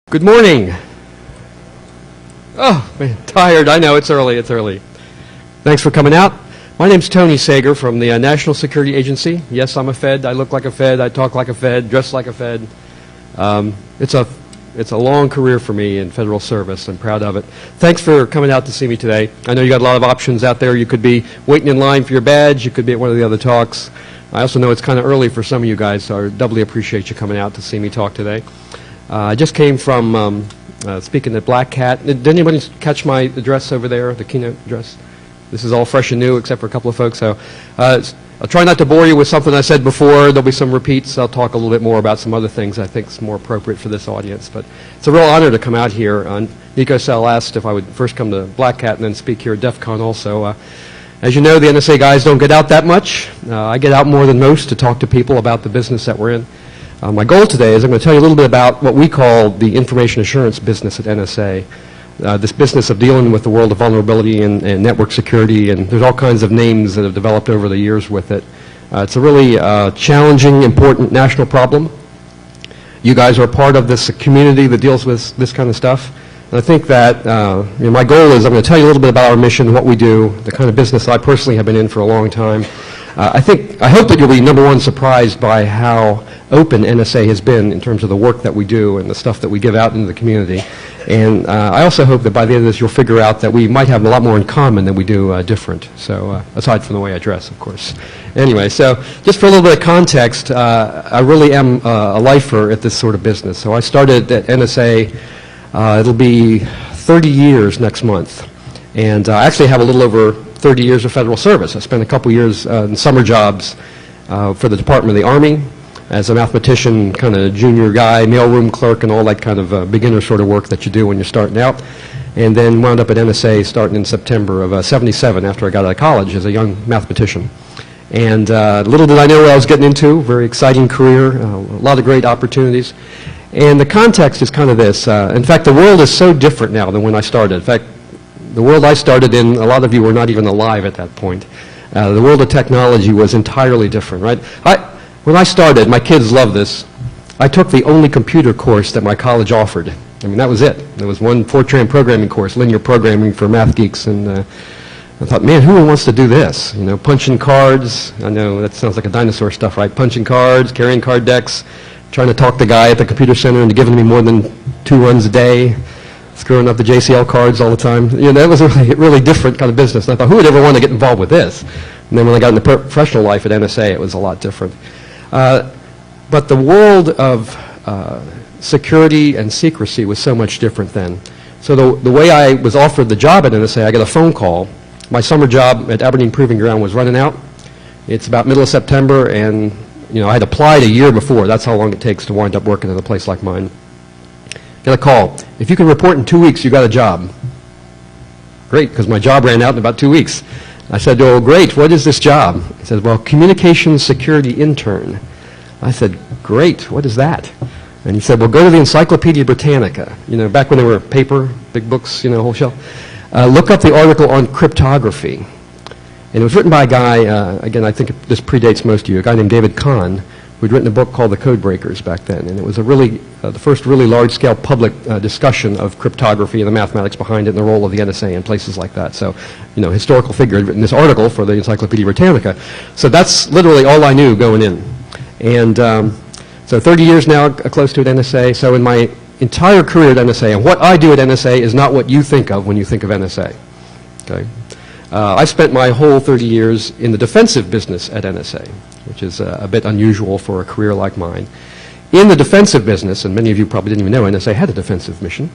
Good morning. Oh, man, tired. I know, it's early. Thanks for coming out. My name's Tony Sager from the National Security Agency. Yes, I'm a Fed. I look like a Fed. I talk like a Fed. Dress like a Fed. It's a long career for me in federal service. I'm proud of it. Thanks for coming out to see me today. I know you got a lot of options out there. You could be waiting in line for your badge. You could be at one of the other talks. I also know it's kind of early for some of you guys, so I doubly appreciate you coming out to see me talk today. I just came from speaking at Black Cat. Did anybody catch my address over there, the keynote address? This is all fresh and new except for a couple of folks. So I'll try not to bore you with something I said before. There'll be some repeats. I'll talk a little bit more about some other things I think is more appropriate for this audience. But it's a real honor to come out here. Nico Sell asked if I would first come to Black Cat and then speak here at DEF CON also. As you know, the NSA guys don't get out that much. I get out more than most to talk to people about the business that we're in. My goal today is I'm going to tell you a little bit about what we call the information assurance business at NSA. This business of dealing with the world of vulnerability and network security, and there's all kinds of names that have developed over the years with it. It's a really challenging, important national problem. You guys are a part of this community that deals with this kind of stuff. And I think that my goal is I'm going to tell you a little bit about our mission, what we do, the kind of business I personally have been in for a long time. I hope that you'll be, number one, surprised by how open NSA has been in terms of the work that we do and the stuff that we give out into the community. And I also hope that by the end of this you'll figure out that we might have a lot more in common than we do different. So aside from the way I dress, of course. Anyway, so just for a little bit of context, I really am a lifer at this sort of business. So I started at NSA, it'll be 30 years next month. And I actually have a little over 30 years of federal service. I spent a couple years in summer jobs for the Department of the Army as a mathematician, kind of junior guy, mailroom clerk, and all that kind of beginner sort of work that you do when you're starting out. And then wound up at NSA starting in September of '77 after I got out of college as a young mathematician. And little did I know what I was getting into. Very exciting career, a lot of great opportunities. And the context is kind of this. In fact, the world is so different now than when I started. In fact, the world I started in, a lot of you were not even alive at that point. The world of technology was entirely different, right? When I started, my kids love this, I took the only computer course that my college offered. I mean, that was it. There was one Fortran programming course, linear programming for math geeks, and I thought, man, who wants to do this? You know, punching cards. I know that sounds like a dinosaur stuff, right? Punching cards, carrying card decks, trying to talk the guy at the computer center into giving me more than 2 runs a day, screwing up the JCL cards all the time. You know, that was a really different kind of business. And I thought, who would ever want to get involved with this? And then when I got into professional life at NSA, it was a lot different. But the world of security and secrecy was so much different then. So the way I was offered the job at NSA, I got a phone call. My summer job at Aberdeen Proving Ground was running out. It's about middle of September, and I had applied a year before. That's how long it takes to wind up working at a place like mine. Got a call. If you can report in 2 weeks, you got a job. Great, because my job ran out in about 2 weeks. I said, oh, great, what is this job? He said, well, communications security intern. I said, great, what is that? And he said, well, go to the Encyclopedia Britannica. Back when they were paper, big books, whole shelf. Look up the article on cryptography. And it was written by a guy, again, I think this predates most of you, a guy named David Kahn, who'd written a book called The Code Breakers back then. And it was the first really large-scale public discussion of cryptography and the mathematics behind it and the role of the NSA and places like that. So, historical figure had written this article for the Encyclopedia Britannica. So that's literally all I knew going in. And so 30 years now, close to at NSA. So in my entire career at NSA, and what I do at NSA is not what you think of when you think of NSA. Okay? I spent my whole 30 years in the defensive business at NSA, which is a bit unusual for a career like mine. In the defensive business, and many of you probably didn't even know NSA had a defensive mission,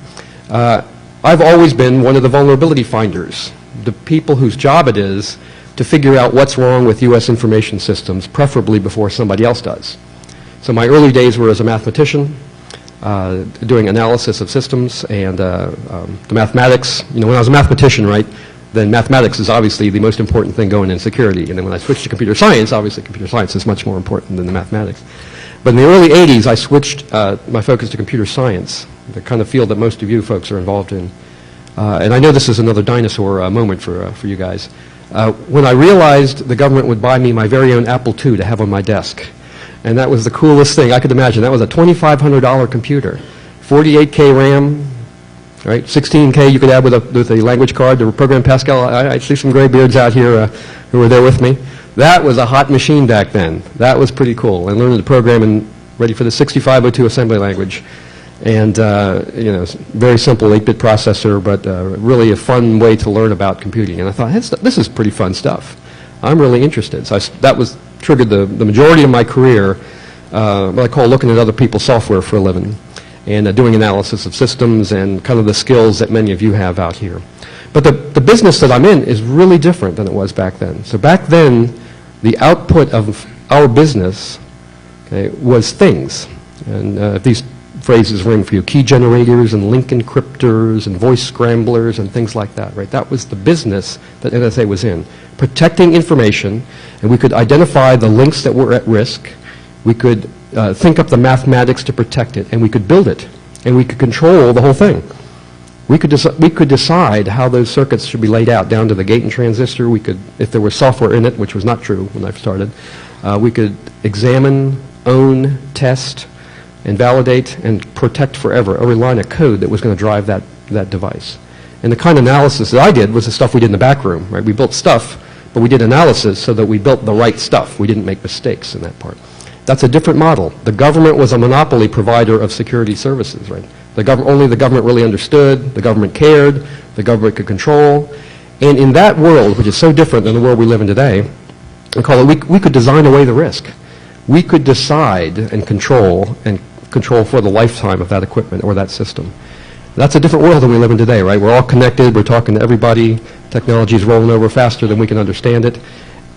I've always been one of the vulnerability finders, the people whose job it is to figure out what's wrong with U.S. information systems, preferably before somebody else does. So my early days were as a mathematician, doing analysis of systems and the mathematics. When I was a mathematician, right, then mathematics is obviously the most important thing going in security. And then when I switched to computer science, obviously computer science is much more important than the mathematics. But in the early 80s, I switched my focus to computer science, the kind of field that most of you folks are involved in. And I know this is another dinosaur moment for you guys. When I realized the government would buy me my very own Apple II to have on my desk, and that was the coolest thing I could imagine. That was a $2,500 computer 48K RAM, right? 16K you could add with a language card to program Pascal. I see some gray beards out here who were there with me. That was a hot machine back then. That was pretty cool. And learning to program and ready for the 6502 assembly language. And, very simple 8-bit processor, but really a fun way to learn about computing. And I thought, this is pretty fun stuff. I'm really interested. So that triggered the majority of my career, what I call looking at other people's software for a living, and doing analysis of systems and kind of the skills that many of you have out here. But the business that I'm in is really different than it was back then. So back then, the output of our business was things. And these phrases ring for you: key generators and link encryptors and voice scramblers and things like that, right? That was the business that NSA was in, protecting information, and we could identify the links that were at risk. We could think up the mathematics to protect it, and we could build it, and we could control the whole thing. We could decide how those circuits should be laid out down to the gate and transistor. We could, if there was software in it, which was not true when I started, we could examine, own, test, and validate and protect forever every line of code that was going to drive that device. And the kind of analysis that I did was the stuff we did in the back room, right? We built stuff, but we did analysis so that we built the right stuff. We didn't make mistakes in that part. That's a different model. The government was a monopoly provider of security services, right? Only the government really understood, the government cared, the government could control. And in that world, which is so different than the world we live in today, we could design away the risk. We could decide and control for the lifetime of that equipment or that system. That's a different world than we live in today, right? We're all connected, we're talking to everybody, technology is rolling over faster than we can understand it,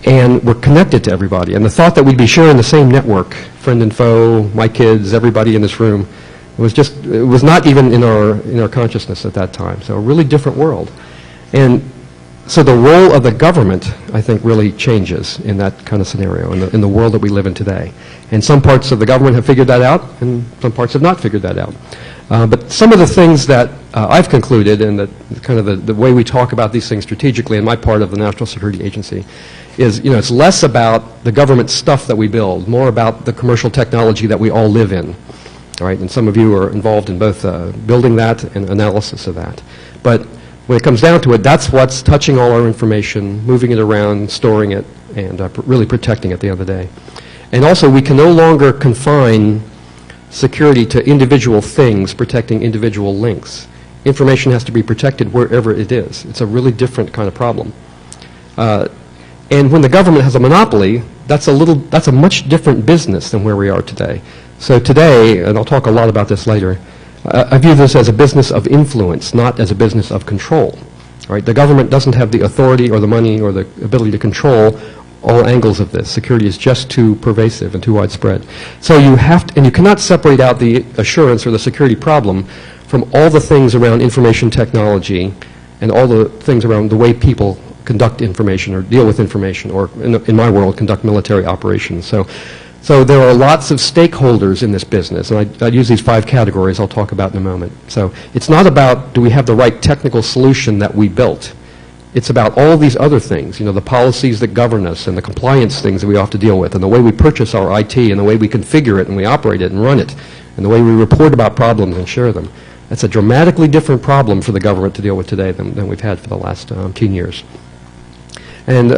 and we're connected to everybody. And the thought that we'd be sharing the same network, friend and foe, my kids, everybody in this room, it was not even in our consciousness at that time. So a really different world. And so the role of the government, I think, really changes in that kind of scenario, in the world that we live in today. And some parts of the government have figured that out, and some parts have not figured that out. But some of the things that I've concluded, and that kind of the way we talk about these things strategically in my part of the National Security Agency, is it's less about the government stuff that we build, more about the commercial technology that we all live in. All right, and some of you are involved in both building that and analysis of that. But when it comes down to it, that's what's touching all our information, moving it around, storing it, and really protecting it at the end of the day. And also, we can no longer confine security to individual things, protecting individual links. Information has to be protected wherever it is. It's a really different kind of problem. And when the government has a monopoly, that's a much different business than where we are today. So today, and I'll talk a lot about this later, I view this as a business of influence, not as a business of control. Right? The government doesn't have the authority or the money or the ability to control all angles of this. Security is just too pervasive and too widespread. So you have to, and you cannot separate out the assurance or the security problem from all the things around information technology and all the things around the way people conduct information or deal with information, or in my world, conduct military operations. So there are lots of stakeholders in this business, and I'd use these 5 categories I'll talk about in a moment. So it's not about, do we have the right technical solution that we built? It's about all these other things, the policies that govern us and the compliance things that we have to deal with, and the way we purchase our IT, and the way we configure it and we operate it and run it, and the way we report about problems and share them. That's a dramatically different problem for the government to deal with today than we've had for the last 10 years. And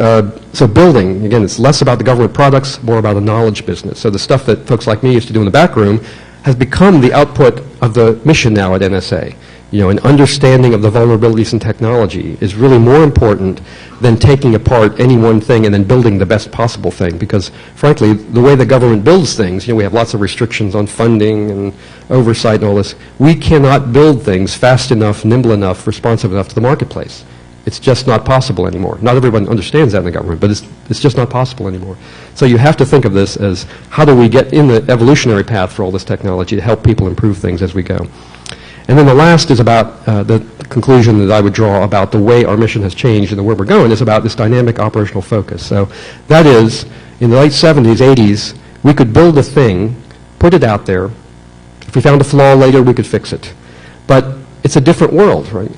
so building, again, it's less about the government products, more about a knowledge business. So the stuff that folks like me used to do in the back room has become the output of the mission now at NSA. An understanding of the vulnerabilities in technology is really more important than taking apart any one thing and then building the best possible thing. Because, frankly, the way the government builds things, we have lots of restrictions on funding and oversight and all this. We cannot build things fast enough, nimble enough, responsive enough to the marketplace. It's just not possible anymore. Not everyone understands that in the government, but it's just not possible anymore. So you have to think of this as, how do we get in the evolutionary path for all this technology to help people improve things as we go? And then the last is about the conclusion that I would draw about the way our mission has changed and where we're going is about this dynamic operational focus. So that is, in the late 70s, 80s, we could build a thing, put it out there. If we found a flaw later, we could fix it. But it's a different world, right?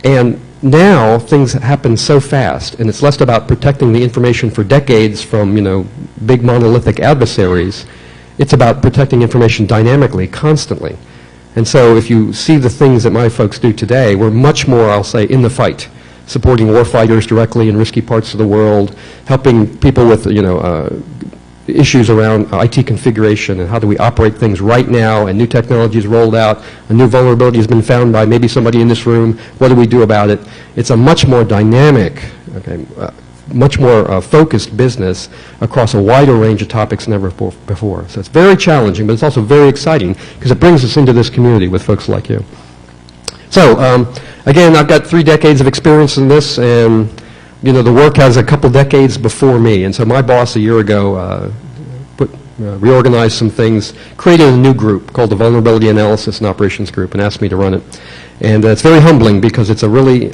And now things happen so fast, and it's less about protecting the information for decades from, big monolithic adversaries. It's about protecting information dynamically, constantly. And so if you see the things that my folks do today, we're much more, I'll say, in the fight, supporting warfighters directly in risky parts of the world, helping people with, issues around IT configuration and how do we operate things right now, and new technologies rolled out, a new vulnerability has been found by maybe somebody in this room, what do we do about it? It's a much more dynamic, much more focused business across a wider range of topics than ever before. So it's very challenging, but it's also very exciting because it brings us into this community with folks like you. So again, I've got 3 decades of experience in this, and the work has a couple decades before me. And so my boss a year ago reorganized some things, created a new group called the Vulnerability Analysis and Operations Group, and asked me to run it. And it's very humbling because it's a really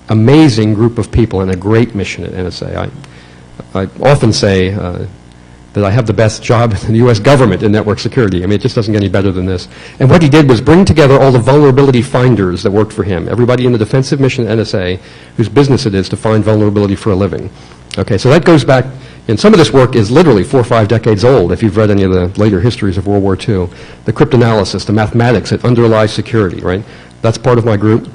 amazing group of people and a great mission at NSA. I often say that I have the best job in the U.S. government in network security. I mean, it just doesn't get any better than this. And what he did was bring together all the vulnerability finders that worked for him, everybody in the defensive mission at NSA whose business it is to find vulnerability for a living. Okay, so that goes back, and some of this work is literally 4 or 5 decades old, if you've read any of the later histories of World War II. The cryptanalysis, the mathematics that underlies security, right? That's part of my group.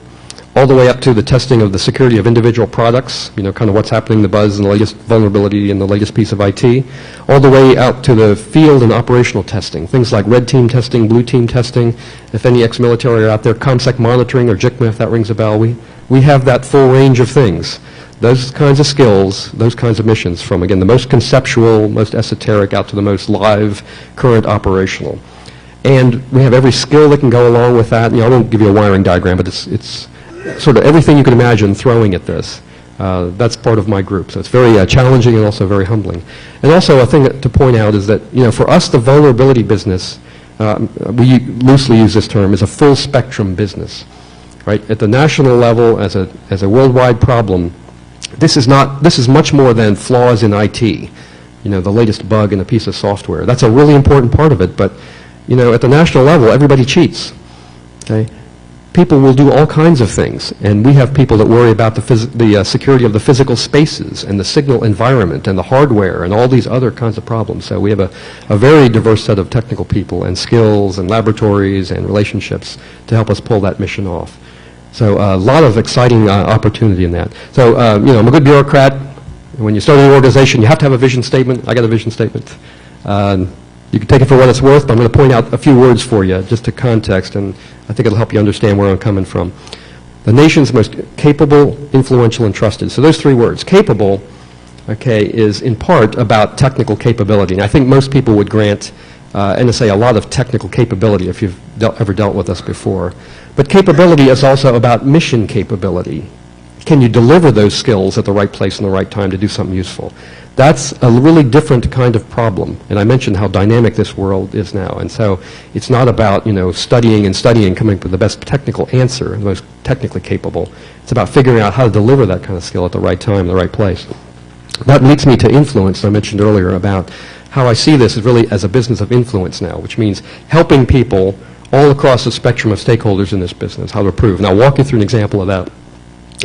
All the way up to the testing of the security of individual products, kind of what's happening, the buzz and the latest vulnerability and the latest piece of IT, all the way out to the field and operational testing, things like red team testing, blue team testing. If any ex-military are out there, ComSec monitoring or JICMA, if that rings a bell, we have that full range of things. Those kinds of skills, those kinds of missions, from, again, the most conceptual, most esoteric, out to the most live, current operational. And we have every skill that can go along with that. I won't give you a wiring diagram, but it's sort of everything you can imagine throwing at this. That's part of my group. So it's very challenging and also very humbling. And also a thing to point out is that, for us, the vulnerability business, we loosely use this term, is a full spectrum business. Right? At the national level, as a worldwide problem, this is much more than flaws in IT, the latest bug in a piece of software. That's a really important part of it, but, at the national level, everybody cheats. Okay? People will do all kinds of things, and we have people that worry about the security of the physical spaces and the signal environment and the hardware and all these other kinds of problems. So we have a very diverse set of technical people and skills and laboratories and relationships to help us pull that mission off. So a lot of exciting opportunity in that. So, I'm a good bureaucrat. When you start an organization, you have to have a vision statement. I got a vision statement. You can take it for what it's worth, but I'm going to point out a few words for you just to context, and I think it'll help you understand where I'm coming from. The nation's most capable, influential, and trusted. So those 3 words. Capable, is in part about technical capability. And I think most people would grant NSA a lot of technical capability if you've ever dealt with us before. But capability is also about mission capability. Can you deliver those skills at the right place and the right time to do something useful? That's a really different kind of problem. And I mentioned how dynamic this world is now. And so it's not about, studying and studying, coming up with the best technical answer, the most technically capable. It's about figuring out how to deliver that kind of skill at the right time, the right place. That leads me to influence, I mentioned earlier, about how I see this as really as a business of influence now, which means helping people all across the spectrum of stakeholders in this business, how to improve. And I'll walk you through an example of that.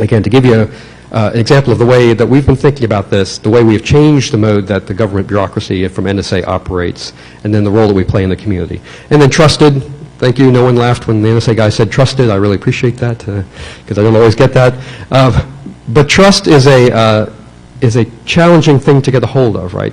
Again, to give you an example of the way that we've been thinking about this, the way we've changed the mode that the government bureaucracy from NSA operates, and then the role that we play in the community. And then trusted. Thank you. No one laughed when the NSA guy said trusted. I really appreciate that because I don't always get that. But trust is a challenging thing to get a hold of, right?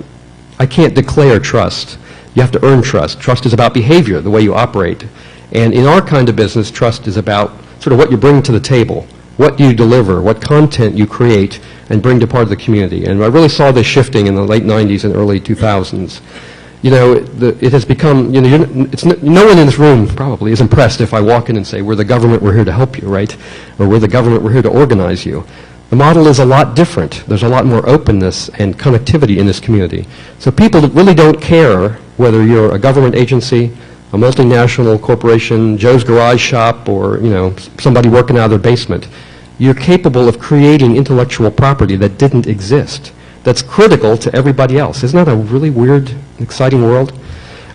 I can't declare trust. You have to earn trust. Trust is about behavior, the way you operate. And in our kind of business, trust is about sort of what you bring to the table, what you deliver, what content you create and bring to part of the community. And I really saw this shifting in the late 90s and early 2000s. It has become, no one in this room probably is impressed if I walk in and say, we're the government, we're here to help you, right? Or we're the government, we're here to organize you. The model is a lot different. There's a lot more openness and connectivity in this community. So people really don't care whether you're a government agency, a multinational corporation, Joe's garage shop, or somebody working out of their basement. You're capable of creating intellectual property that didn't exist, that's critical to everybody else. Isn't that a really weird, exciting world?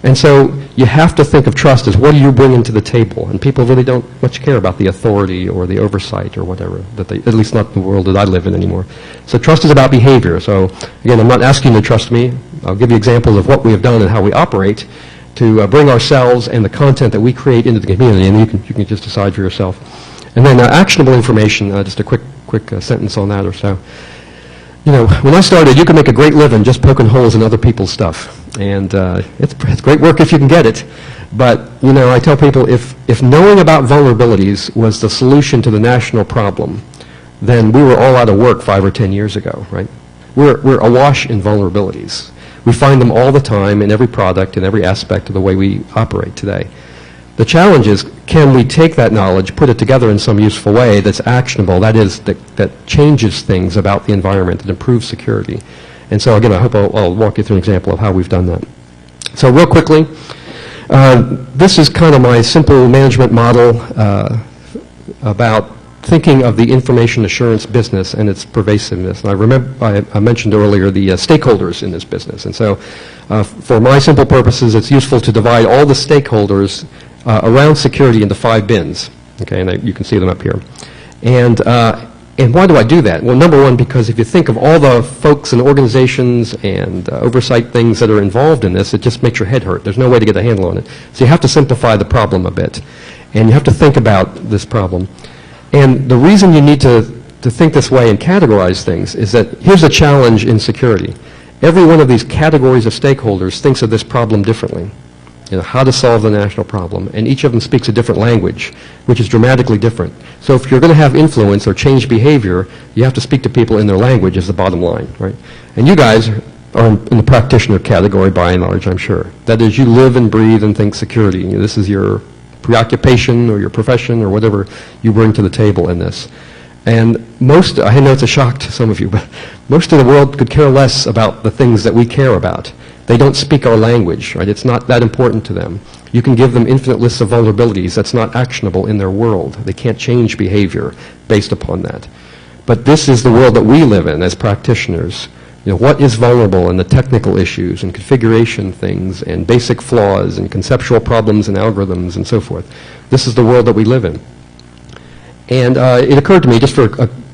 And so you have to think of trust as what do you bring into the table? And people really don't much care about the authority or the oversight or whatever, at least not the world that I live in anymore. So trust is about behavior. So again, I'm not asking you to trust me. I'll give you examples of what we have done and how we operate. to bring ourselves and the content that we create into the community, and you can just decide for yourself. And then actionable information, just a quick sentence on that or so. You know, when I started, you could make a great living just poking holes in other people's stuff. And it's great work if you can get it. But, you know, I tell people if knowing about vulnerabilities was the solution to the national problem, then we were all out of work 5 or 10 years ago, right? We're awash in vulnerabilities. We find them all the time in every product, in every aspect of the way we operate today. The challenge is, can we take that knowledge, put it together in some useful way that's actionable, that is, that changes things about the environment and improves security? And so, again, I hope I'll walk you through an example of how we've done that. So real quickly, this is kind of my simple management model about thinking of the information assurance business and its pervasiveness. And I remember I mentioned earlier the stakeholders in this business. And so for my simple purposes, it's useful to divide all the stakeholders around security into 5 bins. Okay, and you can see them up here. And why do I do that? Well, number one, because if you think of all the folks and organizations and oversight things that are involved in this, it just makes your head hurt. There's no way to get a handle on it. So you have to simplify the problem a bit. And you have to think about this problem. And the reason you need to think this way and categorize things is that here's a challenge in security. Every one of these categories of stakeholders thinks of this problem differently. You know, how to solve the national problem. And each of them speaks a different language, which is dramatically different. So if you're going to have influence or change behavior, you have to speak to people in their language is the bottom line, right? And you guys are in the practitioner category by and large, I'm sure. That is, you live and breathe and think security. You know, this is your preoccupation or your profession or whatever you bring to the table in this. And I know it's a shock to some of you, but most of the world could care less about the things that we care about. They don't speak our language, right? It's not that important to them. You can give them infinite lists of vulnerabilities. That's not actionable in their world. They can't change behavior based upon that. But this is the world that we live in as practitioners. You know, what is vulnerable and the technical issues and configuration things and basic flaws and conceptual problems and algorithms and so forth. This is the world that we live in. And it occurred to me, just for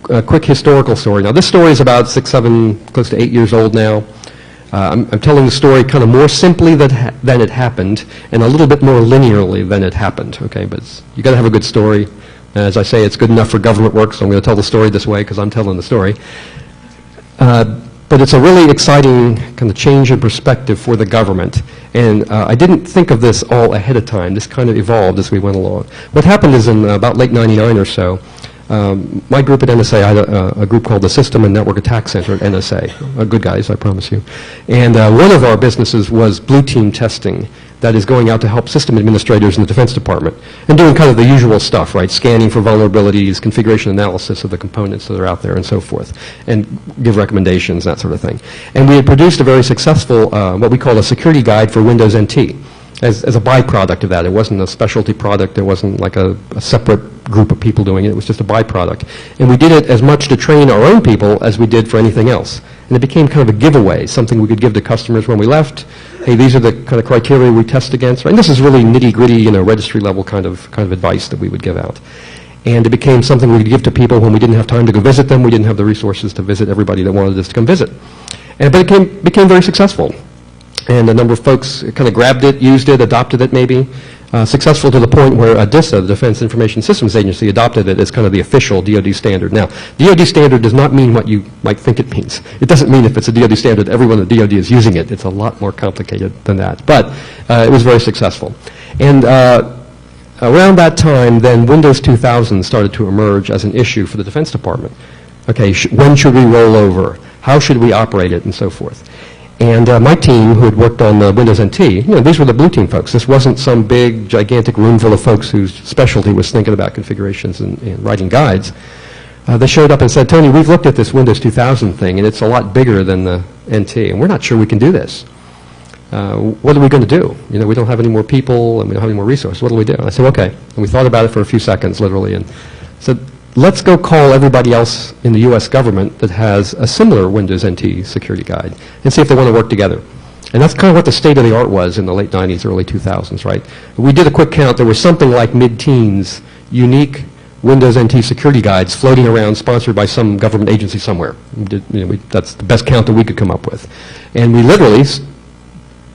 a quick historical story. Now, this story is about 6, 7, close to 8 years old now. I'm telling the story kind of more simply than it happened, and a little bit more linearly than it happened. Okay, but you got to have a good story. As I say, it's good enough for government work, so I'm going to tell the story this way because I'm telling the story. But it's a really exciting kind of change in perspective for the government. And I didn't think of this all ahead of time. This kind of evolved as we went along. What happened is in about late '99 or so, my group at NSA, I had a group called the System and Network Attack Center at NSA. Good guys, I promise you. And one of our businesses was blue team testing. That is going out to help system administrators in the Defense Department and doing kind of the usual stuff, right? Scanning for vulnerabilities, configuration analysis of the components that are out there and so forth, and give recommendations, that sort of thing. And we had produced a very successful, what we call a security guide for Windows NT as a byproduct of that. It wasn't a specialty product. There wasn't like a separate group of people doing it. It was just a byproduct. And we did it as much to train our own people as we did for anything else. And it became kind of a giveaway, something we could give to customers when we left. Hey, these are the kind of criteria we test against. Right? And this is really nitty-gritty, you know, registry level kind of advice that we would give out. And it became something we could give to people when we didn't have time to go visit them. We didn't have the resources to visit everybody that wanted us to come visit. But it became very successful. And a number of folks kind of grabbed it, used it, adopted it maybe. Successful to the point where DISA, the Defense Information Systems Agency, adopted it as kind of the official DoD standard. Now, DoD standard does not mean what you might think it means. It doesn't mean if it's a DoD standard, everyone at DoD is using it. It's a lot more complicated than that. But it was very successful. And around that time, then Windows 2000 started to emerge as an issue for the Defense Department. Okay, when should we roll over? How should we operate it, and so forth? And my team, who had worked on Windows NT, you know, these were the blue team folks. This wasn't some big, gigantic room full of folks whose specialty was thinking about configurations and writing guides. They showed up and said, Tony, we've looked at this Windows 2000 thing, and it's a lot bigger than the NT, and we're not sure we can do this. What are we going to do? You know, we don't have any more people, and we don't have any more resources. What do we do? And I said, okay. And we thought about it for a few seconds, literally, and said, let's go call everybody else in the U.S. government that has a similar Windows NT security guide and see if they want to work together. And that's kind of what the state of the art was in the late 90s, early 2000s, right? We did a quick count. There was something like mid-teens unique Windows NT security guides floating around, sponsored by some government agency somewhere. That's the best count that we could come up with. And we literally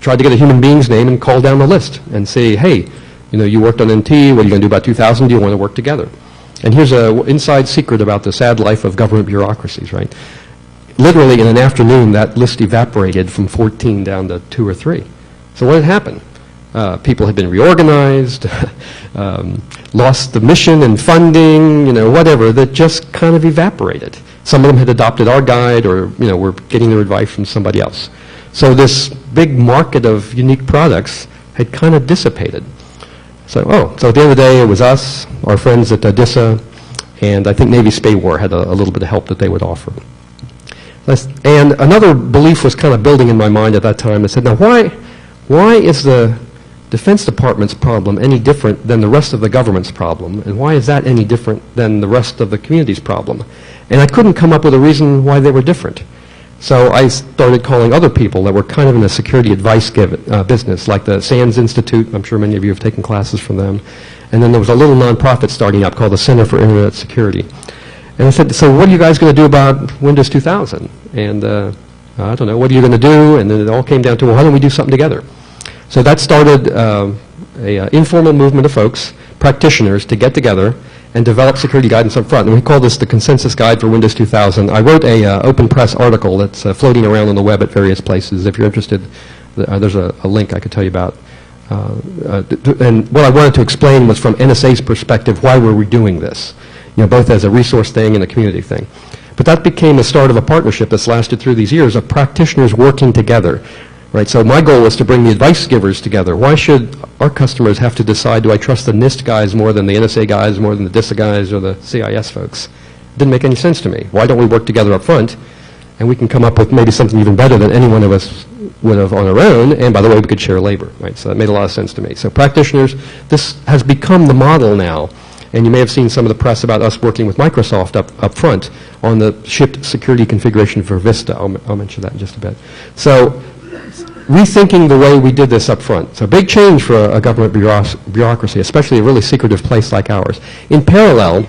tried to get a human being's name and call down the list and say, hey, you worked on NT, what are you going to do about 2000? Do you want to work together? And here's an inside secret about the sad life of government bureaucracies, right? Literally in an afternoon, that list evaporated from 14 down to 2 or 3. So what had happened? People had been reorganized, lost the mission and funding, whatever, that just kind of evaporated. Some of them had adopted our guide or, were getting their advice from somebody else. So this big market of unique products had kind of dissipated. So at the end of the day, it was us, our friends at DISA, and I think Navy Spay War had a little bit of help that they would offer. And another belief was kind of building in my mind at that time. I said, now why is the Defense Department's problem any different than the rest of the government's problem? And why is that any different than the rest of the community's problem? And I couldn't come up with a reason why they were different. So I started calling other people that were kind of in the security advice business, like the SANS Institute. I'm sure many of you have taken classes from them. And then there was a little nonprofit starting up called the Center for Internet Security. And I said, so what are you guys going to do about Windows 2000? And I don't know, what are you going to do? And then it all came down to, well, why don't we do something together? So that started an informal movement of folks, practitioners, to get together and develop security guidance up front. And we call this the Consensus Guide for Windows 2000. I wrote a open press article that's floating around on the web at various places. If you're interested, there's a link I could tell you about. And what I wanted to explain was from NSA's perspective, why were we doing this? Both as a resource thing and a community thing. But that became the start of a partnership that's lasted through these years of practitioners working together. Right, so my goal was to bring the advice givers together. Why should our customers have to decide, do I trust the NIST guys more than the NSA guys, more than the DISA guys or the CIS folks? It didn't make any sense to me. Why don't we work together up front, and we can come up with maybe something even better than any one of us would have on our own, and by the way, we could share labor, right? So that made a lot of sense to me. So practitioners, this has become the model now, and you may have seen some of the press about us working with Microsoft up front on the shipped security configuration for Vista. I'll mention that in just a bit. So rethinking the way we did this up front. So big change for a government bureaucracy, especially a really secretive place like ours. In parallel,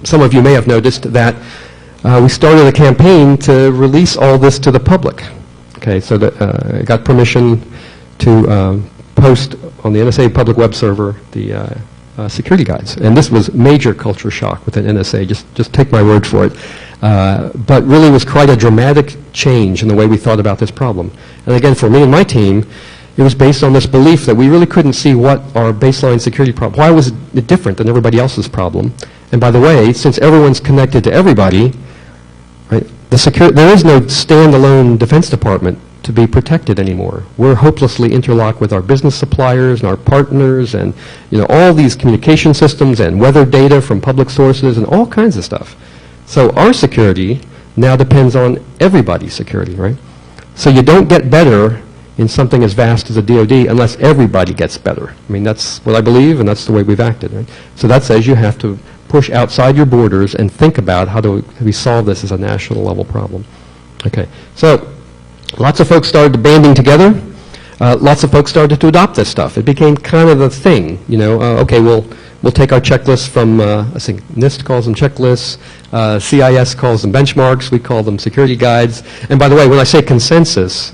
some of you may have noticed that we started a campaign to release all this to the public. Okay, so that I got permission to post on the NSA public web server the security guides. And this was major culture shock within NSA, just take my word for it. But really was quite a dramatic change in the way we thought about this problem. And again, for me and my team, it was based on this belief that we really couldn't see what our baseline security problem, why was it different than everybody else's problem? And by the way, since everyone's connected to everybody, right, there is no standalone Defense Department to be protected anymore. We're hopelessly interlocked with our business suppliers and our partners and all these communication systems and weather data from public sources and all kinds of stuff. So our security now depends on everybody's security, right? So you don't get better in something as vast as a DoD unless everybody gets better. I mean, that's what I believe, and that's the way we've acted, right? So that says you have to push outside your borders and think about how do we solve this as a national level problem. Okay, so lots of folks started banding together. Lots of folks started to adopt this stuff. It became kind of a thing, okay, we'll take our checklists from, I think NIST calls them checklists, CIS calls them benchmarks, we call them security guides. And by the way, when I say consensus,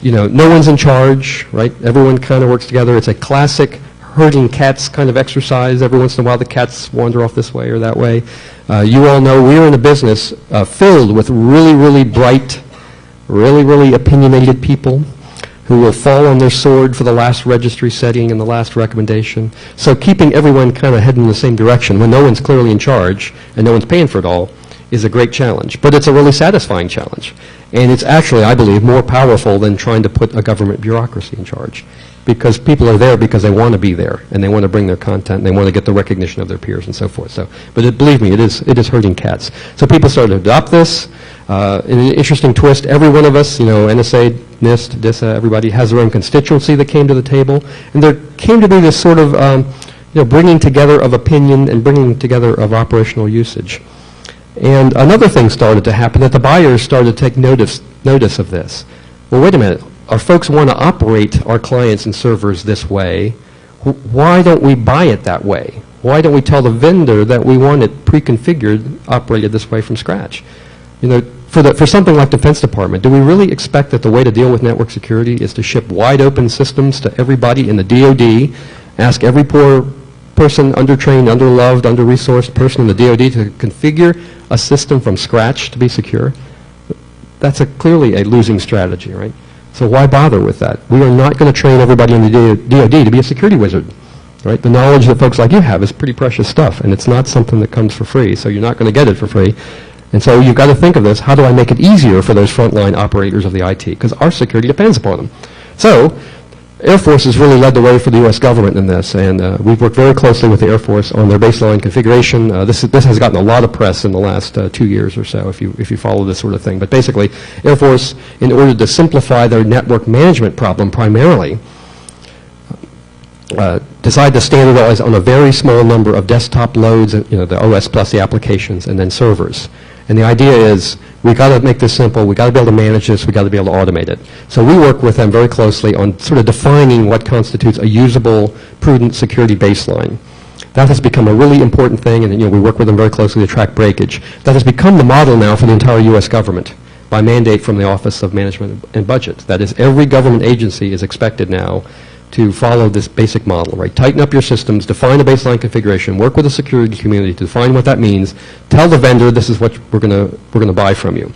no one's in charge, right? Everyone kind of works together. It's a classic herding cats kind of exercise. Every once in a while the cats wander off this way or that way. You all know we're in a business filled with really, really bright, really, really opinionated people who will fall on their sword for the last registry setting and the last recommendation. So keeping everyone kind of heading in the same direction when no one's clearly in charge and no one's paying for it all is a great challenge. But it's a really satisfying challenge. And it's actually, I believe, more powerful than trying to put a government bureaucracy in charge. Because people are there because they want to be there and they want to bring their content and they want to get the recognition of their peers and so forth. So, but believe me, it is hurting cats. So people started to adopt this. In an interesting twist, every one of us, NSA, NIST, DISA, everybody has their own constituency that came to the table. And there came to be this sort of bringing together of opinion and bringing together of operational usage. And another thing started to happen, that the buyers started to take notice of this. Well, wait a minute. Our folks want to operate our clients and servers this way. Why don't we buy it that way? Why don't we tell the vendor that we want it pre-configured, operated this way from scratch? for something like Defense Department, do we really expect that the way to deal with network security is to ship wide open systems to everybody in the DoD, ask every poor person, undertrained, underloved, under-resourced person in the DoD to configure a system from scratch to be secure? That's clearly a losing strategy, right? So why bother with that? We are not going to train everybody in the DoD to be a security wizard, right? The knowledge that folks like you have is pretty precious stuff, and it's not something that comes for free, so you're not going to get it for free. And so you've got to think of this, how do I make it easier for those frontline operators of the IT? Because our security depends upon them. So Air Force has really led the way for the U.S. government in this, and we've worked very closely with the Air Force on their baseline configuration. This has gotten a lot of press in the last 2 years or so, if you follow this sort of thing. But basically, Air Force, in order to simplify their network management problem primarily, decide to standardize on a very small number of desktop loads, the OS plus the applications, and then servers. And the idea is, we've got to make this simple, we've got to be able to manage this, we've got to be able to automate it. So we work with them very closely on sort of defining what constitutes a usable, prudent security baseline. That has become a really important thing, and we work with them very closely to track breakage. That has become the model now for the entire U.S. government by mandate from the Office of Management and Budget. That is, every government agency is expected now to follow this basic model, right? Tighten up your systems, define a baseline configuration, work with the security community to define what that means, tell the vendor this is what we're going to buy from you.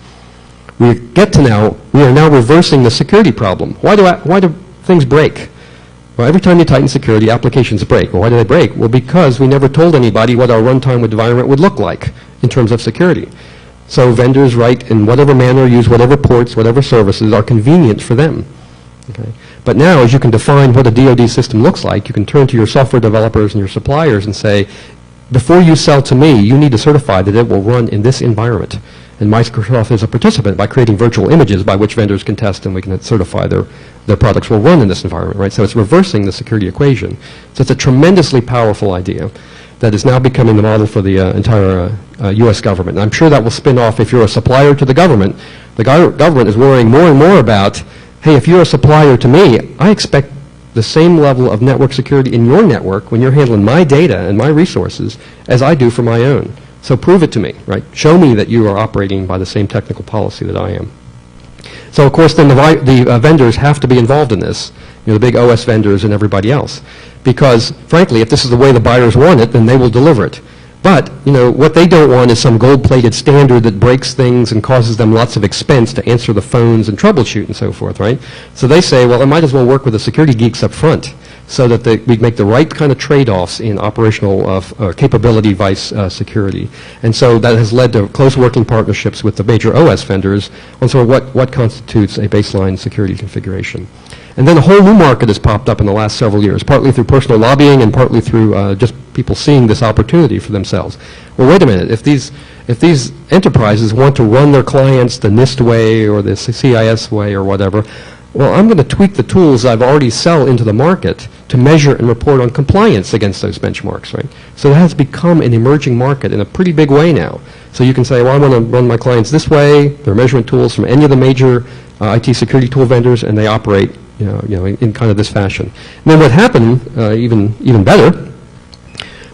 We are now reversing the security problem. Why do things break? Well, every time you tighten security, applications break. Well, why do they break? Well, because we never told anybody what our runtime environment would look like in terms of security. So vendors write in whatever manner, use whatever ports, whatever services are convenient for them. Okay? But now, as you can define what a DoD system looks like, you can turn to your software developers and your suppliers and say, before you sell to me, you need to certify that it will run in this environment. And Microsoft is a participant by creating virtual images by which vendors can test and we can certify their products will run in this environment, right? So it's reversing the security equation. So it's a tremendously powerful idea that is now becoming the model for the entire U.S. government. And I'm sure that will spin off if you're a supplier to the government. The government is worrying more and more about, hey, if you're a supplier to me, I expect the same level of network security in your network when you're handling my data and my resources as I do for my own. So prove it to me, right? Show me that you are operating by the same technical policy that I am. So, of course, then the vendors have to be involved in this, the big OS vendors and everybody else. Because, frankly, if this is the way the buyers want it, then they will deliver it. But, what they don't want is some gold-plated standard that breaks things and causes them lots of expense to answer the phones and troubleshoot and so forth, right? So they say, well, I might as well work with the security geeks up front so that we make the right kind of trade-offs in operational capability vice security. And so that has led to close working partnerships with the major OS vendors on sort of what constitutes a baseline security configuration. And then a whole new market has popped up in the last several years, partly through personal lobbying and partly through just people seeing this opportunity for themselves. Well, wait a minute. If these enterprises want to run their clients the NIST way or the CIS way or whatever, well, I'm going to tweak the tools I've already sell into the market to measure and report on compliance against those benchmarks, right? So that has become an emerging market in a pretty big way now. So you can say, well, I want to run my clients this way. There are measurement tools from any of the major IT security tool vendors, and they operate in kind of this fashion. And then what happened, even better,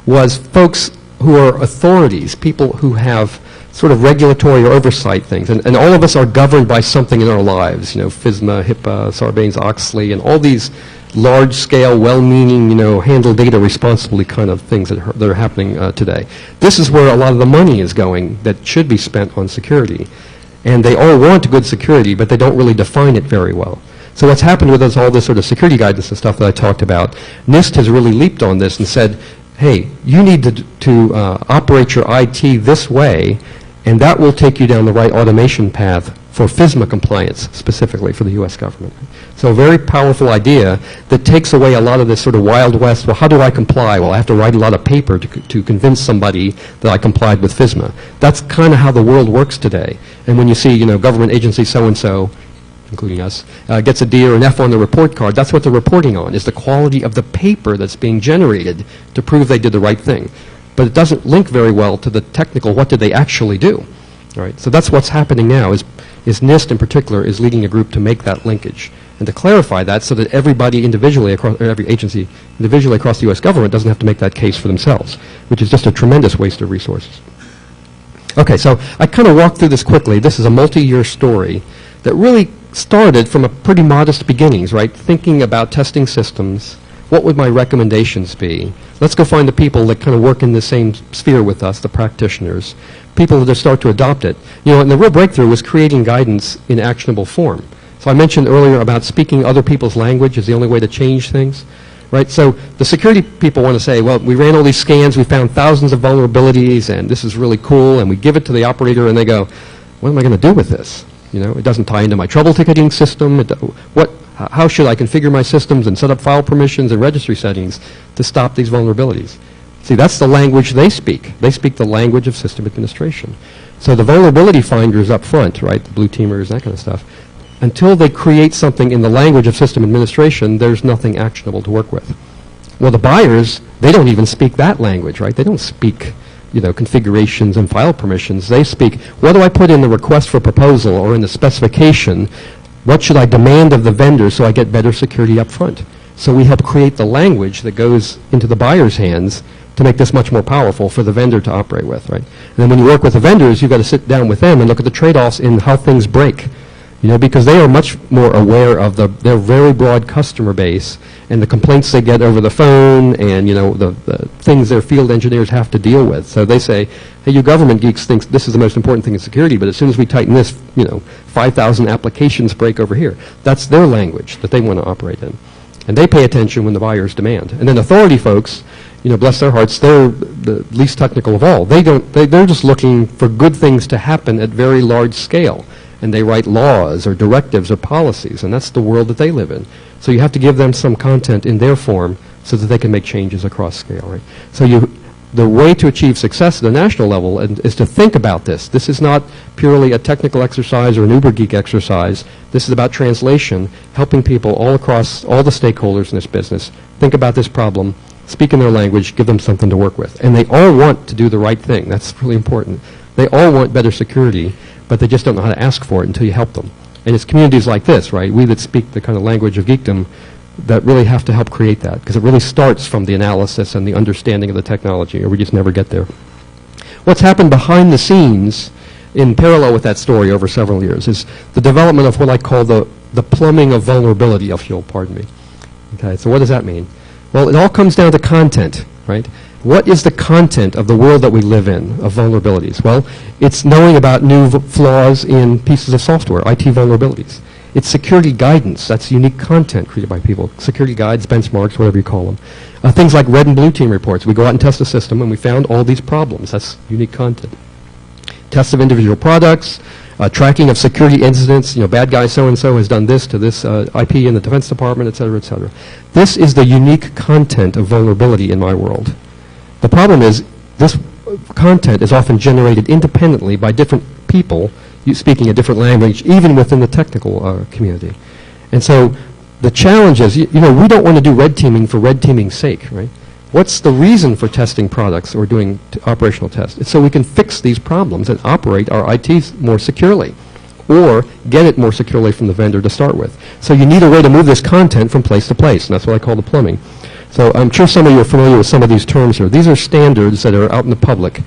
was folks who are authorities, people who have sort of regulatory or oversight things. And all of us are governed by something in our lives, FISMA, HIPAA, Sarbanes-Oxley, and all these large-scale, well-meaning, handle data responsibly kind of things that are happening today. This is where a lot of the money is going that should be spent on security. And they all want good security, but they don't really define it very well. So what's happened with all this sort of security guidance and stuff that I talked about, NIST has really leaped on this and said, hey, you need to operate your IT this way, and that will take you down the right automation path for FISMA compliance, specifically for the U.S. government. So a very powerful idea that takes away a lot of this sort of Wild West, well, how do I comply? Well, I have to write a lot of paper to convince somebody that I complied with FISMA. That's kind of how the world works today. And when you see, government agency so-and-so, including us, gets a D or an F on the report card, that's what they're reporting on, is the quality of the paper that's being generated to prove they did the right thing. But it doesn't link very well to the technical, what did they actually do? All right, so that's what's happening now, is NIST in particular is leading a group to make that linkage and to clarify that so that everybody individually, every agency individually across the U.S. government doesn't have to make that case for themselves, which is just a tremendous waste of resources. Okay, so I kind of walked through this quickly. This is a multi-year story that really started from a pretty modest beginnings, right? Thinking about testing systems. What would my recommendations be? Let's go find the people that kind of work in the same sphere with us, the practitioners, people that start to adopt it. You know, and the real breakthrough was creating guidance in actionable form. So I mentioned earlier about speaking other people's language is the only way to change things, right? So the security people want to say, well, we ran all these scans, we found thousands of vulnerabilities, and this is really cool, and we give it to the operator, and they go, what am I going to do with this? You know, it doesn't tie into my trouble ticketing system. How should I configure my systems and set up file permissions and registry settings to stop these vulnerabilities? See, that's the language they speak. They speak the language of system administration. So the vulnerability finders up front, right, the blue teamers, that kind of stuff, until they create something in the language of system administration, there's nothing actionable to work with. Well, the buyers, they don't even speak that language, right? They don't speak, you know, configurations and file permissions. They speak, what do I put in the request for proposal or in the specification? What should I demand of the vendor so I get better security up front? So we help create the language that goes into the buyer's hands to make this much more powerful for the vendor to operate with, right? And then when you work with the vendors, you've got to sit down with them and look at the trade-offs in how things break. You know, because they are much more aware of their very broad customer base and the complaints they get over the phone and, you know, the things their field engineers have to deal with. So they say, hey, you government geeks think this is the most important thing in security, but as soon as we tighten this, you know, 5,000 applications break over here. That's their language that they want to operate in. And they pay attention when the buyers demand. And then authority folks, you know, bless their hearts, they're the least technical of all. They're just looking for good things to happen at very large scale. And they write laws or directives or policies, and that's the world that they live in. So you have to give them some content in their form so that they can make changes across scale, right? So the way to achieve success at the national level is to think about this. This is not purely a technical exercise or an uber geek exercise. This is about translation, helping people all across all the stakeholders in this business think about this problem, speak in their language, give them something to work with. And they all want to do the right thing. That's really important. They all want better security, but they just don't know how to ask for it until you help them. And it's communities like this, right, we that speak the kind of language of geekdom that really have to help create that, because it really starts from the analysis and the understanding of the technology, or we just never get there. What's happened behind the scenes in parallel with that story over several years is the development of what I call the plumbing of vulnerability, if you'll pardon me. Okay, so what does that mean? Well, it all comes down to content, right? What is the content of the world that we live in, of vulnerabilities? Well, it's knowing about new flaws in pieces of software, IT vulnerabilities. It's security guidance. That's unique content created by people. Security guides, benchmarks, whatever you call them. Things like red and blue team reports. We go out and test a system, and we found all these problems. That's unique content. Tests of individual products, tracking of security incidents. You know, bad guy so-and-so has done this to this IP in the Defense Department, et cetera, et cetera. This is the unique content of vulnerability in my world. The problem is this content is often generated independently by different people speaking a different language, even within the technical community. And so the challenge is, you know, we don't want to do red teaming for red teaming's sake, right? What's the reason for testing products or doing operational tests? It's so we can fix these problems and operate our IT more securely, or get it more securely from the vendor to start with. So you need a way to move this content from place to place, and that's what I call the plumbing. So I'm sure some of you are familiar with some of these terms here. These are standards that are out in the public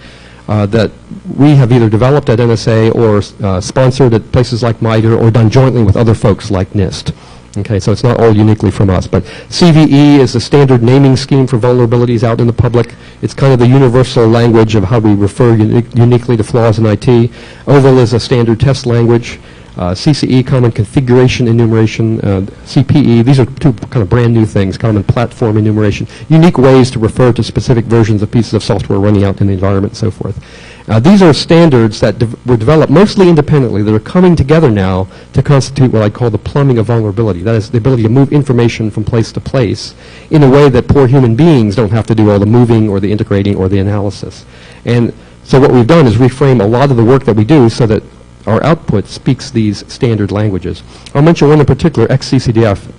that we have either developed at NSA or sponsored at places like MITRE or done jointly with other folks like NIST. Okay, so it's not all uniquely from us. But CVE is the standard naming scheme for vulnerabilities out in the public. It's kind of the universal language of how we refer uniquely to flaws in IT. OVAL is a standard test language. CCE, Common Configuration Enumeration, CPE, these are two kind of brand new things, Common Platform Enumeration, unique ways to refer to specific versions of pieces of software running out in the environment and so forth. These are standards that were developed mostly independently that are coming together now to constitute what I call the plumbing of vulnerability. That is the ability to move information from place to place in a way that poor human beings don't have to do all the moving or the integrating or the analysis. And so what we've done is reframe a lot of the work that we do so that our output speaks these standard languages. I'll mention one in particular, XCCDF.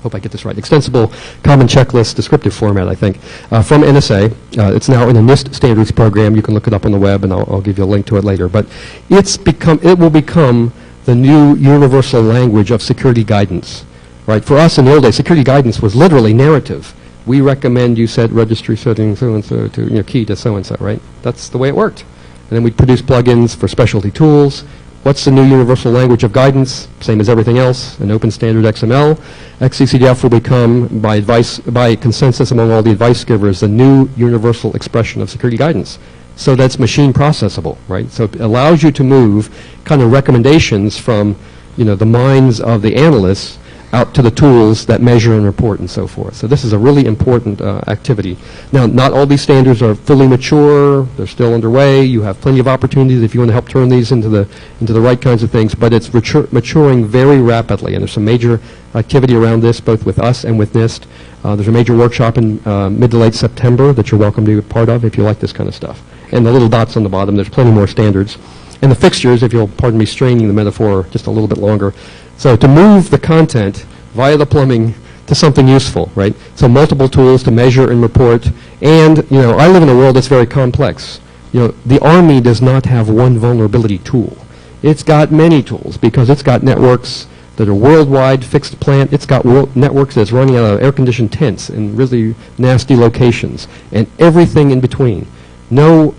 Hope I get this right. Extensible Common Checklist Descriptive Format, I think, from NSA. It's now in a NIST standards program. You can look it up on the web, and I'll give you a link to it later. But it will become the new universal language of security guidance. Right? For us in the old days, security guidance was literally narrative. We recommend you set registry setting so-and-so to key to so-and-so, right? That's the way it worked. And then we'd produce plugins for specialty tools. What's the new universal language of guidance? Same as everything else, an open standard XML. XCCDF will become, by consensus among all the advice givers, the new universal expression of security guidance. So that's machine processable, right? So it allows you to move kind of recommendations from, the minds of the analysts out to the tools that measure and report and so forth. So this is a really important activity. Now, not all these standards are fully mature. They're still underway. You have plenty of opportunities if you want to help turn these into the right kinds of things, but it's maturing very rapidly, and there's some major activity around this, both with us and with NIST. There's a major workshop in mid to late September that you're welcome to be a part of if you like this kind of stuff. And the little dots on the bottom, there's plenty more standards. And the fixtures, if you'll pardon me straining the metaphor just a little bit longer. So to move the content via the plumbing to something useful, right? So multiple tools to measure and report. And, I live in a world that's very complex. The Army does not have one vulnerability tool. It's got many tools because it's got networks that are worldwide, fixed plant. It's got networks that's running out of air-conditioned tents in really nasty locations and everything in between. No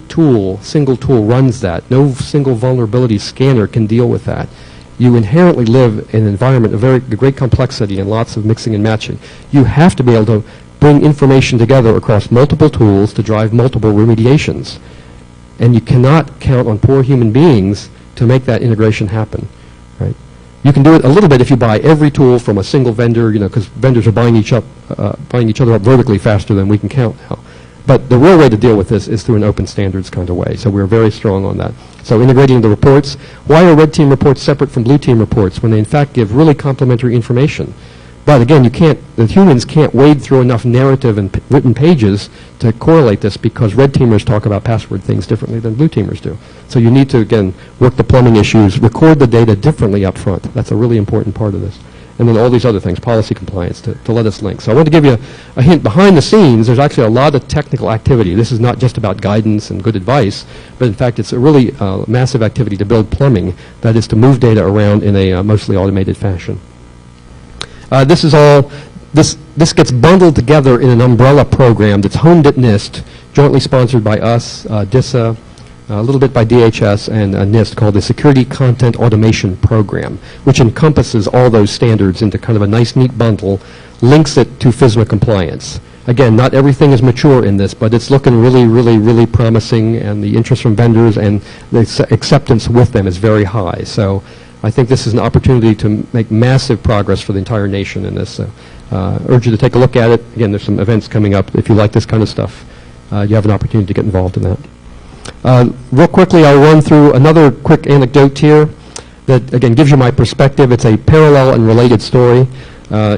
single tool runs that. No single vulnerability scanner can deal with that. You inherently live in an environment of great complexity and lots of mixing and matching. You have to be able to bring information together across multiple tools to drive multiple remediations. And you cannot count on poor human beings to make that integration happen, right? You can do it a little bit if you buy every tool from a single vendor, because vendors are buying each other up vertically faster than we can count now. But the real way to deal with this is through an open standards kind of way. So we're very strong on that. So integrating the reports. Why are red team reports separate from blue team reports when they in fact give really complementary information? But again, the humans can't wade through enough narrative and written pages to correlate this because red teamers talk about password things differently than blue teamers do. So you need to, again, work the plumbing issues, record the data differently up front. That's a really important part of this. And then all these other things, policy compliance, to let us link. So I want to give you a hint. Behind the scenes, there's actually a lot of technical activity. This is not just about guidance and good advice, but in fact, it's a really massive activity to build plumbing, that is to move data around in a mostly automated fashion. This gets bundled together in an umbrella program that's honed at NIST, jointly sponsored by us, DISA, a little bit by DHS and NIST, called the Security Content Automation Program, which encompasses all those standards into kind of a nice, neat bundle, links it to FISMA compliance. Again, not everything is mature in this, but it's looking really, really, really promising, and the interest from vendors and the acceptance with them is very high. So I think this is an opportunity to make massive progress for the entire nation in this. Urge you to take a look at it. Again, there's some events coming up. If you like this kind of stuff, you have an opportunity to get involved in that. Real quickly, I'll run through another quick anecdote here that, again, gives you my perspective. It's a parallel and related story.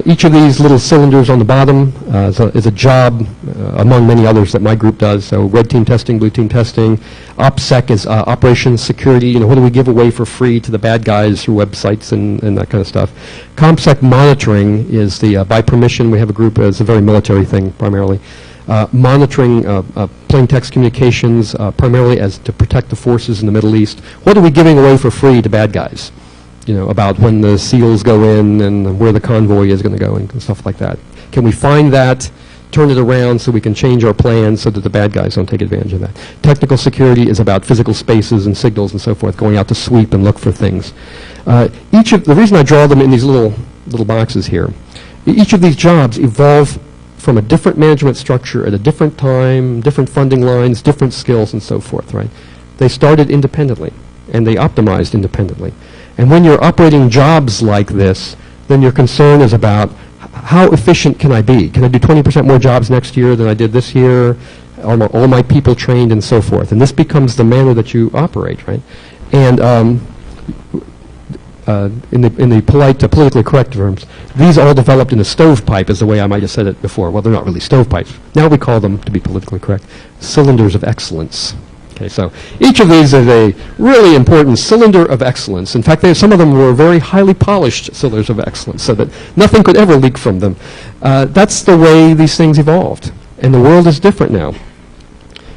Each of these little cylinders on the bottom is a job among many others that my group does. So red team testing, blue team testing. OPSEC is operations security. What do we give away for free to the bad guys through websites and that kind of stuff. ComSec monitoring is the by permission. We have a group. It's a very military thing primarily. Monitoring plain text communications primarily as to protect the forces in the Middle East. What are we giving away for free to bad guys? About when the SEALs go in and where the convoy is going to go and stuff like that. Can we find that, turn it around so we can change our plans so that the bad guys don't take advantage of that? Technical security is about physical spaces and signals and so forth, going out to sweep and look for things. The reason I draw them in these little boxes here, each of these jobs evolve from a different management structure at a different time, different funding lines, different skills and so forth, right? They started independently and they optimized independently. And when you're operating jobs like this, then your concern is about how efficient can I be? Can I do 20% more jobs next year than I did this year? Are all my people trained and so forth? And this becomes the manner that you operate, right? And in the polite, politically correct terms, these all developed in a stovepipe is the way I might have said it before. Well, they're not really stovepipes. Now we call them, to be politically correct, cylinders of excellence. Okay, so each of these is a really important cylinder of excellence. In fact, some of them were very highly polished cylinders of excellence so that nothing could ever leak from them. That's the way these things evolved. And the world is different now.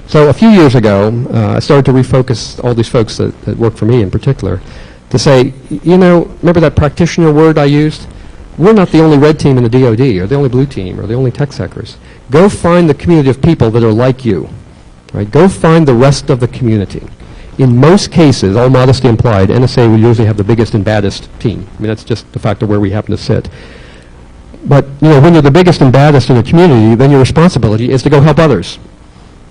So a few years ago, I started to refocus all these folks that work for me in particular to say, remember that practitioner word I used? We're not the only red team in the DoD or the only blue team or the only tech sectors. Go find the community of people that are like you. Right? Go find the rest of the community In most cases, all modesty implied, NSA will usually have the biggest and baddest team. I mean, that's just the fact of where we happen to sit. But, when you're the biggest and baddest in a community, then your responsibility is to go help others.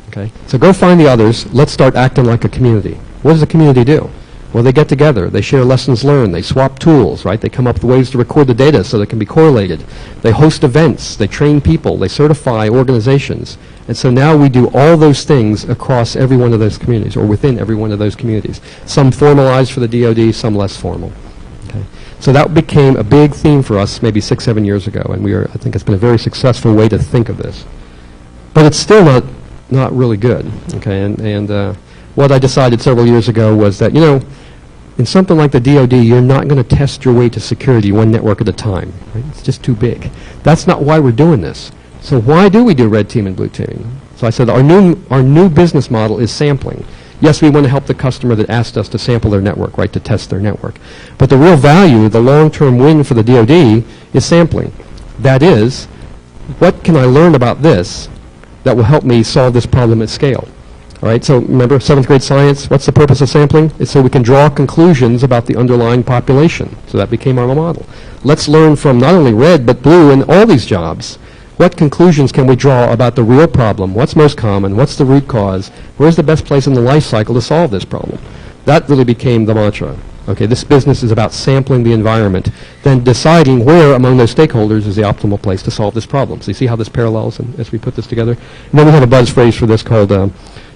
Okay? So go find the others. Let's start acting like a community. What does the community do? Well, they get together. They share lessons learned. They swap tools, right? They come up with ways to record the data so they can be correlated. They host events. They train people. They certify organizations. And so now we do all those things across every one of those communities, or within every one of those communities. Some formalized for the DoD, some less formal. Okay? So that became a big theme for us maybe 6, 7 years ago, and I think it's been a very successful way to think of this. But it's still not really good. Okay? And what I decided several years ago was that, in something like the DoD, you're not going to test your way to security one network at a time. Right? It's just too big. That's not why we're doing this. So why do we do red team and blue teaming? So I said our new business model is sampling. Yes, we want to help the customer that asked us to sample their network, right, to test their network. But the real value, the long-term win for the DoD is sampling. That is, what can I learn about this that will help me solve this problem at scale? All right, so remember, 7th grade science, what's the purpose of sampling? It's so we can draw conclusions about the underlying population. So that became our model. Let's learn from not only red, but blue in all these jobs. What conclusions can we draw about the real problem? What's most common? What's the root cause? Where's the best place in the life cycle to solve this problem? That really became the mantra. Okay, this business is about sampling the environment, then deciding where among those stakeholders is the optimal place to solve this problem. So you see how this parallels as we put this together? And then we have a buzz phrase for this called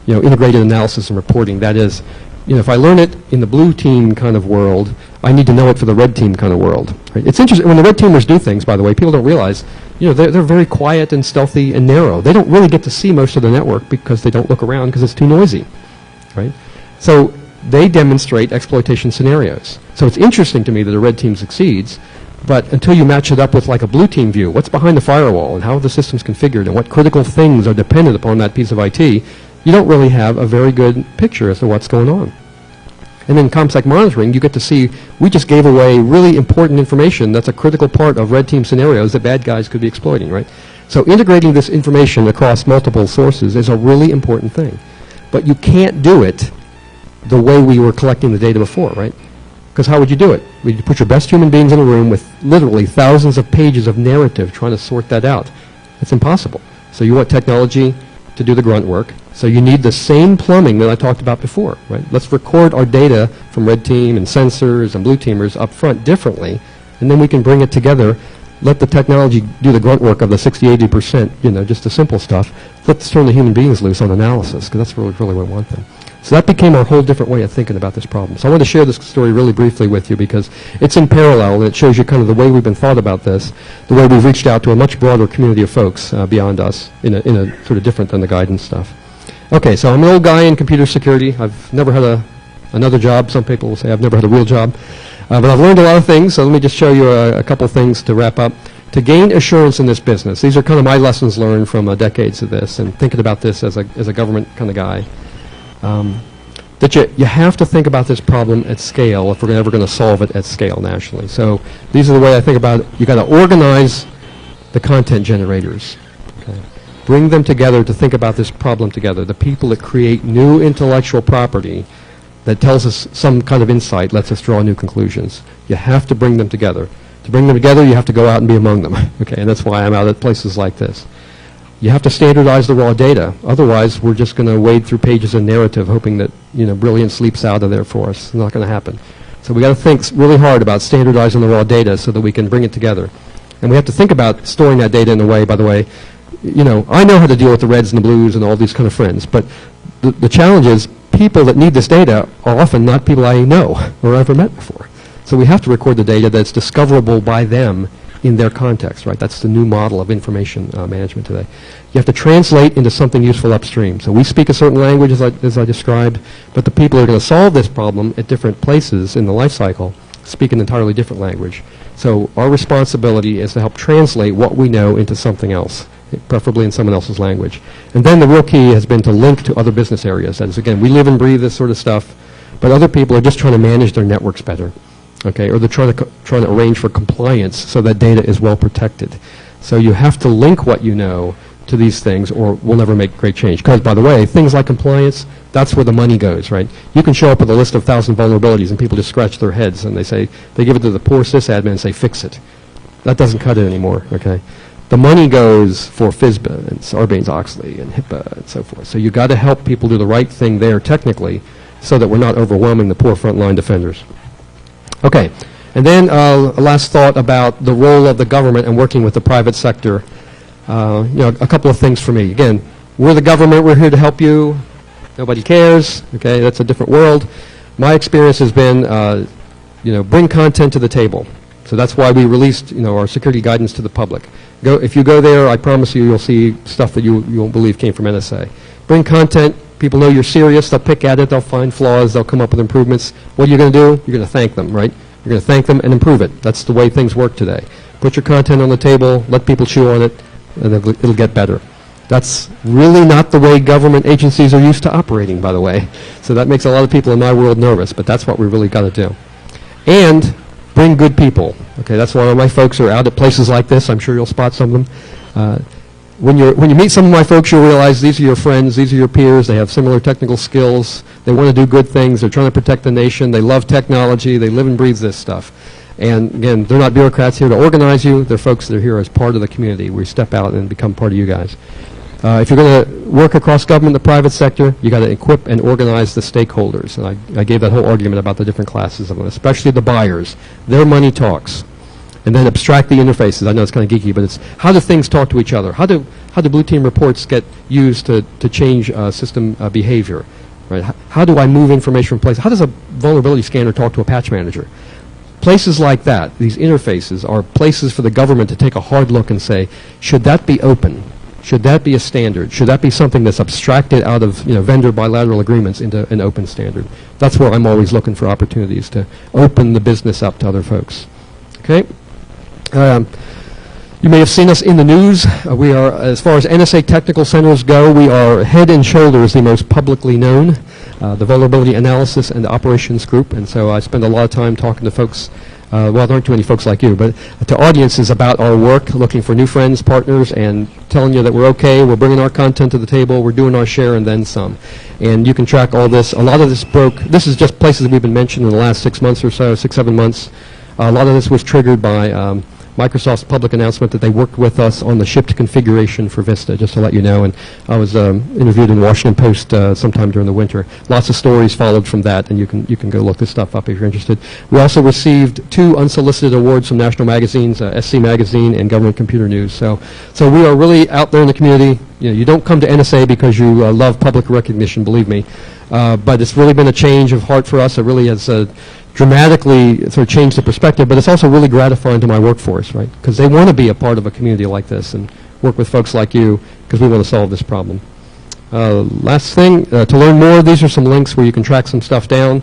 integrated analysis and reporting. That is, if I learn it in the blue team kind of world, I need to know it for the red team kind of world. Right? It's interesting, when the red teamers do things, by the way, people don't realize, they're very quiet and stealthy and narrow. They don't really get to see most of the network because they don't look around because it's too noisy. Right? So they demonstrate exploitation scenarios. So it's interesting to me that a red team succeeds, but until you match it up with like a blue team view, what's behind the firewall and how are the systems configured and what critical things are dependent upon that piece of IT, you don't really have a very good picture as to what's going on. And then ComSec monitoring, you get to see, we just gave away really important information that's a critical part of red team scenarios that bad guys could be exploiting, right? So integrating this information across multiple sources is a really important thing. But you can't do it the way we were collecting the data before, right? Because how would you do it? Would you put your best human beings in a room with literally thousands of pages of narrative trying to sort that out? It's impossible. So you want technology to do the grunt work. So you need the same plumbing that I talked about before, right? Let's record our data from red team and sensors and blue teamers up front differently, and then we can bring it together, let the technology do the grunt work of the 60-80%, just the simple stuff. Let's turn the human beings loose on analysis, because that's really what we want them. So that became our whole different way of thinking about this problem. So I wanted to share this story really briefly with you because it's in parallel, and it shows you kind of the way we've been thought about this, the way we've reached out to a much broader community of folks beyond us in a sort of different than the guidance stuff. Okay, so I'm an old guy in computer security. I've never had another job. Some people will say I've never had a real job. But I've learned a lot of things, so let me just show you a couple things to wrap up. To gain assurance in this business, these are kind of my lessons learned from decades of this and thinking about this as a government kind of guy. That you have to think about this problem at scale if we're ever going to solve it at scale nationally. So these are the way I think about it. You've got to organize the content generators. Okay. Bring them together to think about this problem together. The people that create new intellectual property that tells us some kind of insight, lets us draw new conclusions. You have to bring them together. To bring them together, you have to go out and be among them. Okay, and that's why I'm out at places like this. You have to standardize the raw data. Otherwise, we're just going to wade through pages of narrative hoping that, brilliance leaps out of there for us. It's not going to happen. So we got to think really hard about standardizing the raw data so that we can bring it together. And we have to think about storing that data in a way, by the way, I know how to deal with the reds and the blues and all these kind of friends, but the challenge is people that need this data are often not people I know or ever met before. So we have to record the data that's discoverable by them in their context, right? That's the new model of information management today. You have to translate into something useful upstream. So we speak a certain language, as I described, but the people who are going to solve this problem at different places in the life cycle speak an entirely different language. So our responsibility is to help translate what we know into something else, preferably in someone else's language. And then the real key has been to link to other business areas. That is, again, we live and breathe this sort of stuff, but other people are just trying to manage their networks better. Okay, or they're trying to arrange for compliance so that data is well protected. So you have to link what you know to these things, or we'll never make great change. Because, by the way, things like compliance, that's where the money goes, right? You can show up with a list of 1,000 vulnerabilities, and people just scratch their heads, and they give it to the poor sysadmin and say, fix it. That doesn't cut it anymore, okay? The money goes for FISBA and Sarbanes-Oxley and HIPAA and so forth. So you've got to help people do the right thing there technically so that we're not overwhelming the poor frontline defenders. Okay, and then a last thought about the role of the government and working with the private sector. A couple of things for me. Again, we're the government. We're here to help you. Nobody cares. Okay, that's a different world. My experience has been, bring content to the table. So that's why we released, our security guidance to the public. If you go there, I promise you'll see stuff that you won't believe came from NSA. Bring content. People know you're serious. They'll pick at it. They'll find flaws. They'll come up with improvements. What are you going to do? You're going to thank them, right? You're going to thank them and improve it. That's the way things work today. Put your content on the table. Let people chew on it, and it'll get better. That's really not the way government agencies are used to operating, by the way. So that makes a lot of people in my world nervous, but that's what we really got to do. And bring good people. Okay, that's why my folks are out at places like this. I'm sure you'll spot some of them. When you meet some of my folks, you'll realize these are your friends, these are your peers. They have similar technical skills. They want to do good things. They're trying to protect the nation. They love technology. They live and breathe this stuff. And again, they're not bureaucrats here to organize you. They're folks that are here as part of the community. We step out and become part of you guys. If you're going to work across government, the private sector, you got to equip and organize the stakeholders. And I gave that whole argument about the different classes of them, especially the buyers. Their money talks. And then abstract the interfaces. I know it's kind of geeky, but it's how do things talk to each other? How do blue team reports get used to change system behavior? Right? How do I move information from places? How does a vulnerability scanner talk to a patch manager? Places like that, these interfaces, are places for the government to take a hard look and say, should that be open? Should that be a standard? Should that be something that's abstracted out of vendor bilateral agreements into an open standard? That's where I'm always looking for opportunities to open the business up to other folks. Okay? You may have seen us in the news. We are, as far as NSA technical centers go, we are head and shoulders the most publicly known, the Vulnerability Analysis and Operations Group. And so I spend a lot of time talking to folks, well, there aren't too many folks like you, but to audiences about our work, looking for new friends, partners, and telling you that we're okay, we're bringing our content to the table, we're doing our share and then some. And you can track all this. A lot of this this is just places that we've been mentioned in the last 6 months or so, 7 months. A lot of this was triggered by Microsoft's public announcement that they worked with us on the shipped configuration for Vista, just to let you know. And I was interviewed in Washington Post sometime during the winter. Lots of stories followed from that, and you can go look this stuff up if you're interested. We also received 2 unsolicited awards from national magazines, SC Magazine and Government Computer News. So we are really out there in the community. You don't come to NSA because you love public recognition, believe me. But it's really been a change of heart for us. It really has dramatically sort of changed the perspective, but it's also really gratifying to my workforce, right? Because they want to be a part of a community like this and work with folks like you because we want to solve this problem. Last thing, to learn more, these are some links where you can track some stuff down.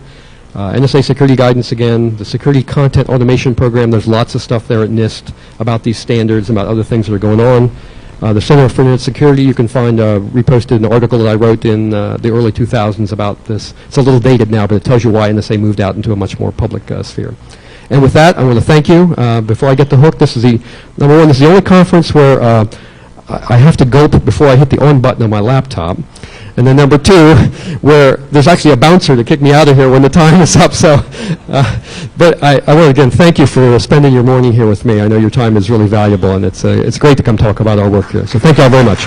NSA Security Guidance again, the Security Content Automation Program, there's lots of stuff there at NIST about these standards, about other things that are going on. The Center for Internet Security, you can find reposted an article that I wrote in the early 2000s about this. It's a little dated now, but it tells you why NSA moved out into a much more public sphere. And with that, I want to thank you. Before I get the hook, this is number one, this is the only conference where I have to gulp before I hit the on button on my laptop. And then number 2, where there's actually a bouncer to kick me out of here when the time is up. So, but I want to again thank you for spending your morning here with me. I know your time is really valuable, and it's great to come talk about our work here. So thank you all very much.